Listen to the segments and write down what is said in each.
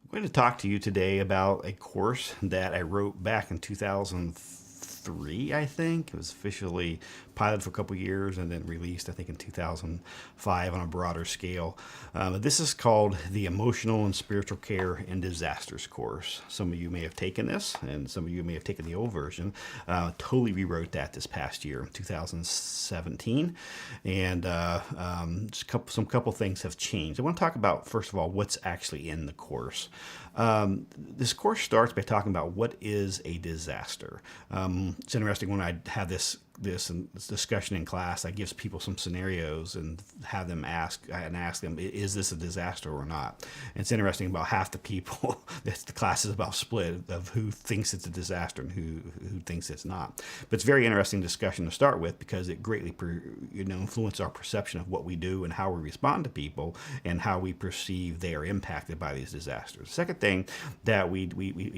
I'm going to talk to you today about a course that I wrote back in 2003, I think. It was officially piloted for a couple years and then released, I think, in 2005 on a broader scale. This is called the Emotional and Spiritual Care in Disasters course. Some of you may have taken this, and some of you may have taken the old version. Totally rewrote that this past year, 2017, and some couple things have changed. I want to talk about, first of all, what's actually in the course. This course starts by talking about what is a disaster. It's interesting when I have this discussion in class. I give people some scenarios and have them ask them, is this a disaster or not? And it's interesting, about half the people the class is about split of who thinks it's a disaster and who thinks it's not. But it's a very interesting discussion to start with, because it greatly influences our perception of what we do and how we respond to people and how we perceive they are impacted by these disasters. The second thing that we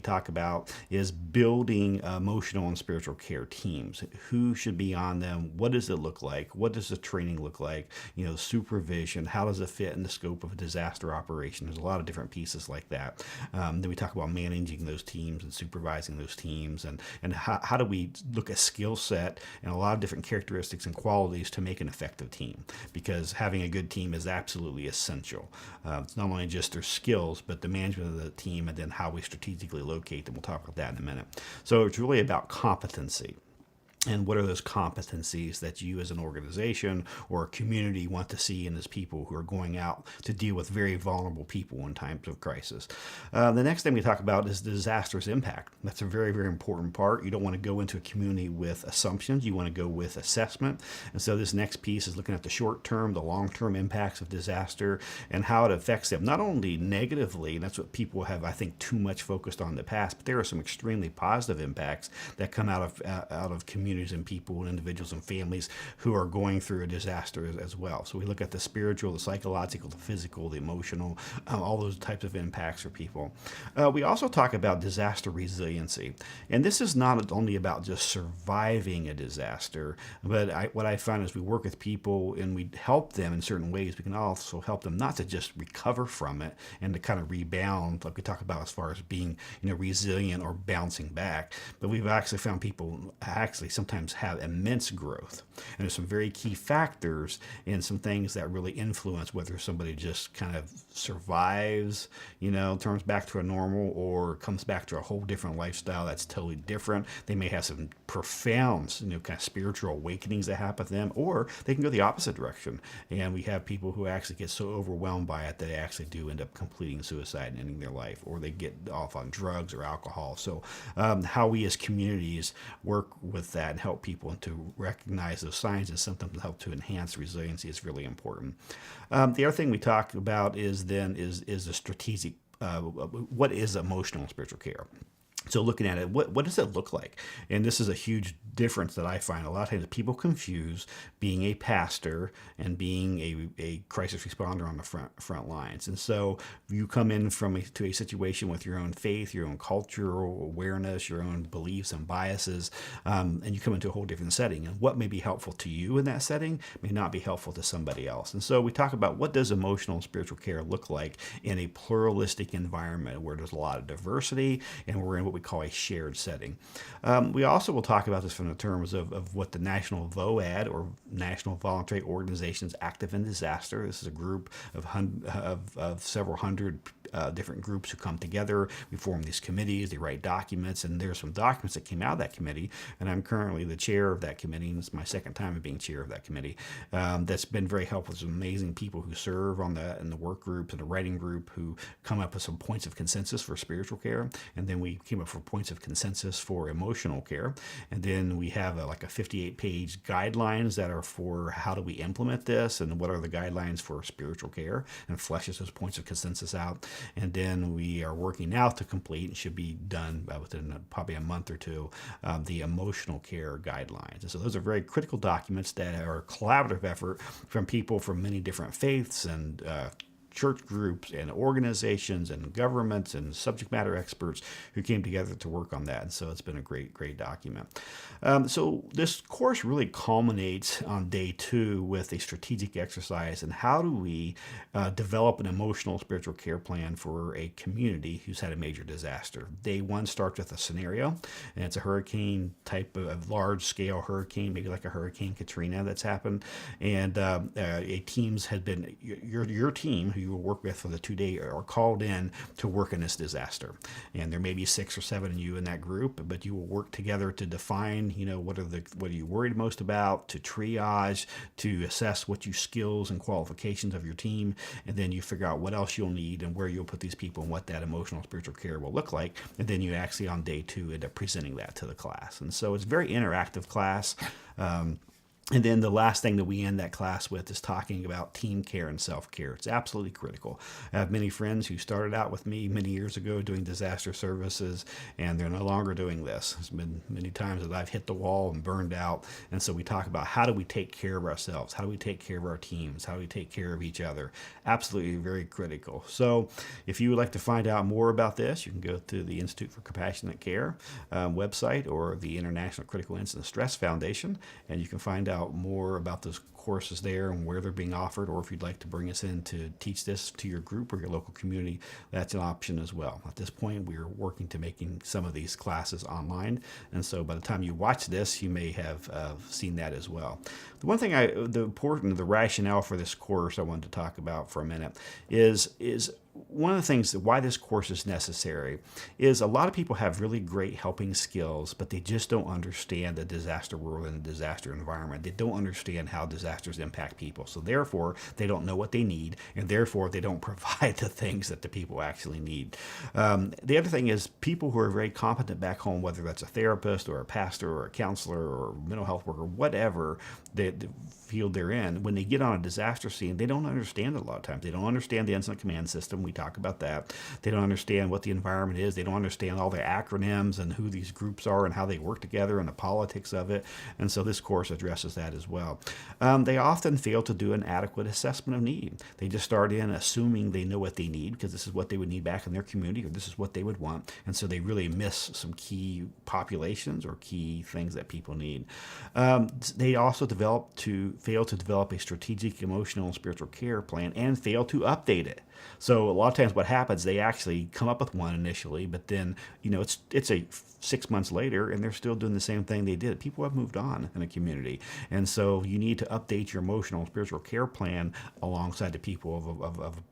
talk about is building emotional and spiritual care teams. Who should be on them? What does it look like? What does the training look like? Supervision. How does it fit in the scope of a disaster operation? There's a lot of different pieces like that. Then we talk about managing those teams and supervising those teams, and how do we look at skill set and a lot of different characteristics and qualities to make an effective team, because having a good team is absolutely essential. It's not only just their skills, but the management of the team, and then how we strategically locate them. We'll talk about that in a minute. So it's really about competency. And what are those competencies that you as an organization or a community want to see in as people who are going out to deal with very vulnerable people in times of crisis? The next thing we talk about is the disaster's impact. That's a very, very important part. You don't want to go into a community with assumptions. You want to go with assessment. And so this next piece is looking at the short-term, the long-term impacts of disaster and how it affects them, not only negatively, and that's what people have, I think, too much focused on in the past, but there are some extremely positive impacts that come out of communities and people and individuals and families who are going through a disaster as well. So we look at the spiritual, the psychological, the physical, the emotional, all those types of impacts for people. We also talk about disaster resiliency. And this is not only about just surviving a disaster, but what I find is we work with people and we help them in certain ways. We can also help them not to just recover from it and to kind of rebound, like we talk about as far as being resilient or bouncing back. But we've actually found people actually sometimes have immense growth. And there's some very key factors and some things that really influence whether somebody just kind of survives, turns back to a normal, or comes back to a whole different lifestyle that's totally different. They may have some profound, kind of spiritual awakenings that happen to them, or they can go the opposite direction. And we have people who actually get so overwhelmed by it that they actually do end up completing suicide and ending their life, or they get off on drugs or alcohol. So how we as communities work with that and help people and to recognize those signs and symptoms and help to enhance resiliency is really important. The other thing we talk about is a strategic, what is emotional and spiritual care? So looking at it, what does it look like? And this is a huge difference that I find. A lot of times people confuse being a pastor and being a crisis responder on the front lines. And so you come in to a situation with your own faith, your own cultural awareness, your own beliefs and biases, and you come into a whole different setting. And what may be helpful to you in that setting may not be helpful to somebody else. And so we talk about what does emotional and spiritual care look like in a pluralistic environment where there's a lot of diversity and we're in what we call a shared setting. We also will talk about this from the terms of what the National VOAD, or National Voluntary Organizations Active in Disaster. This is a group of several hundred different groups who come together. We form these committees, they write documents, and there's some documents that came out of that committee, and I'm currently the chair of that committee, and it's my second time of being chair of that committee. That's been very helpful. Some amazing people who serve in the work groups and the writing group who come up with some points of consensus for spiritual care, and then we came up with points of consensus for emotional care, and then we have like a 58-page guidelines that are for how do we implement this and what are the guidelines for spiritual care, and fleshes those points of consensus out. And then we are working now to complete, and should be done within probably a month or two, the emotional care guidelines. And so those are very critical documents that are a collaborative effort from people from many different faiths and church groups and organizations and governments and subject matter experts who came together to work on that. And so it's been a great document. So this course really culminates on day 2 with a strategic exercise. And how do we develop an emotional spiritual care plan for a community who's had a major disaster? Day 1 starts with a scenario, and it's a hurricane type of large scale hurricane, maybe like a Hurricane Katrina that's happened. And a teams had been, your team who you will work with for the 2 day are called in to work in this disaster. And there may be 6 or 7 of you in that group, but you will work together to define, what are you worried most about, to triage, to assess what you skills and qualifications of your team, and then you figure out what else you'll need and where you'll put these people and what that emotional spiritual care will look like. And then you actually on day 2 end up presenting that to the class. And so it's a very interactive class. And then the last thing that we end that class with is talking about team care and self-care. It's absolutely critical. I have many friends who started out with me many years ago doing disaster services, and they're no longer doing this. There's been many times that I've hit the wall and burned out. And so we talk about how do we take care of ourselves? How do we take care of our teams? How do we take care of each other? Absolutely very critical. So if you would like to find out more about this, you can go to the Institute for Compassionate Care website or the International Critical Incident Stress Foundation, and you can find out more about those courses there and where they're being offered, or if you'd like to bring us in to teach this to your group or your local community, that's an option as well. At this point, we're working to making some of these classes online, and so by the time you watch this, you may have seen that as well. The one thing the rationale for this course I wanted to talk about for a minute is one of the things that why this course is necessary is a lot of people have really great helping skills, but they just don't understand the disaster world and the disaster environment. They don't understand how disasters impact people. So therefore, they don't know what they need, and therefore they don't provide the things that the people actually need. The other thing is people who are very competent back home, whether that's a therapist or a pastor or a counselor or a mental health worker, whatever the field they're in, when they get on a disaster scene, they don't understand it a lot of times. They don't understand the incident command system. We talk about that. They don't understand what the environment is. They don't understand all the acronyms and who these groups are and how they work together and the politics of it. And so this course addresses that as well. They often fail to do an adequate assessment of need. They just start in assuming they know what they need because this is what they would need back in their community, or this is what they would want. And so they really miss some key populations or key things that people need. They also fail to develop a strategic emotional and spiritual care plan and fail to update it. So a lot of times what happens, they actually come up with one initially, but then, it's a 6 months later and they're still doing the same thing they did. People have moved on in a community. And so you need to update your emotional and spiritual care plan alongside the people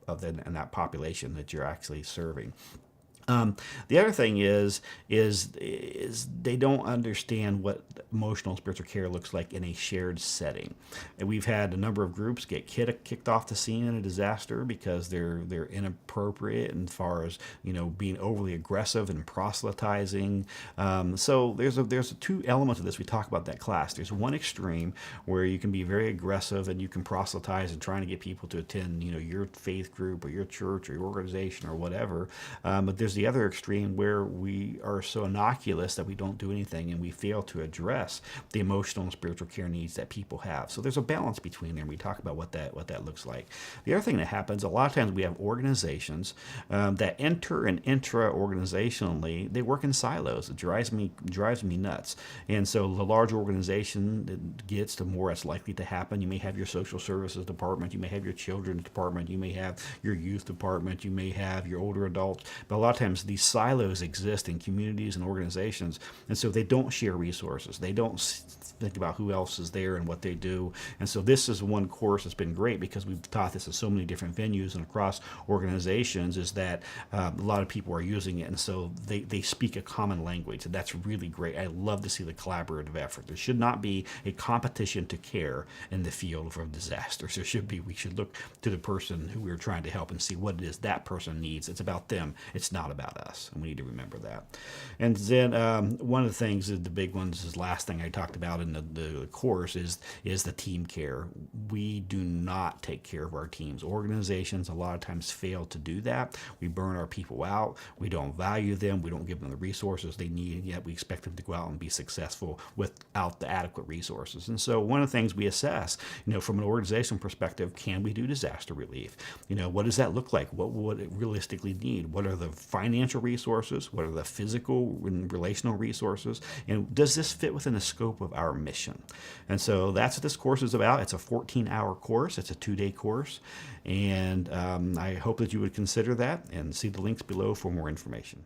of that population that you're actually serving. The other thing is they don't understand what emotional and spiritual care looks like in a shared setting. And we've had a number of groups get kicked off the scene in a disaster because they're inappropriate as far as being overly aggressive and proselytizing. So there's 2 elements of this we talk about in that class. There's one extreme where you can be very aggressive and you can proselytize and trying to get people to attend your faith group or your church or your organization or whatever. But there's the other extreme where we are so innocuous that we don't do anything and we fail to address the emotional and spiritual care needs that people have. So there's a balance between there, and we talk about what that looks like. The other thing that happens, a lot of times we have organizations that enter and intra-organizationally, they work in silos. It drives me nuts. And so the larger organization that gets, the more it's likely to happen. You may have your social services department, you may have your children's department, you may have your youth department, you may have your older adults, but a lot of times these silos exist in communities and organizations, and so they don't share resources. They don't think about who else is there and what they do. And so this is one course that's been great because we've taught this in so many different venues and across organizations, is that a lot of people are using it, and so they speak a common language, and that's really great. I love to see the collaborative effort. There should not be a competition to care in the field of disasters. We should look to the person who we're trying to help and see what it is that person needs. It's about them. It's not about us, and we need to remember that. And then one of the things, the big ones, is the last thing I talked about in the course is the team care. We do not take care of our teams. Organizations a lot of times fail to do that. We burn our people out. We don't value them. We don't give them the resources they need, and yet we expect them to go out and be successful without the adequate resources. And so one of the things we assess, from an organizational perspective, can we do disaster relief? What does that look like? What would it realistically need? What are the financial resources? What are the physical and relational resources? And does this fit within the scope of our mission? And so that's what this course is about. It's a 14-hour course. It's a 2-day course. And I hope that you would consider that and see the links below for more information.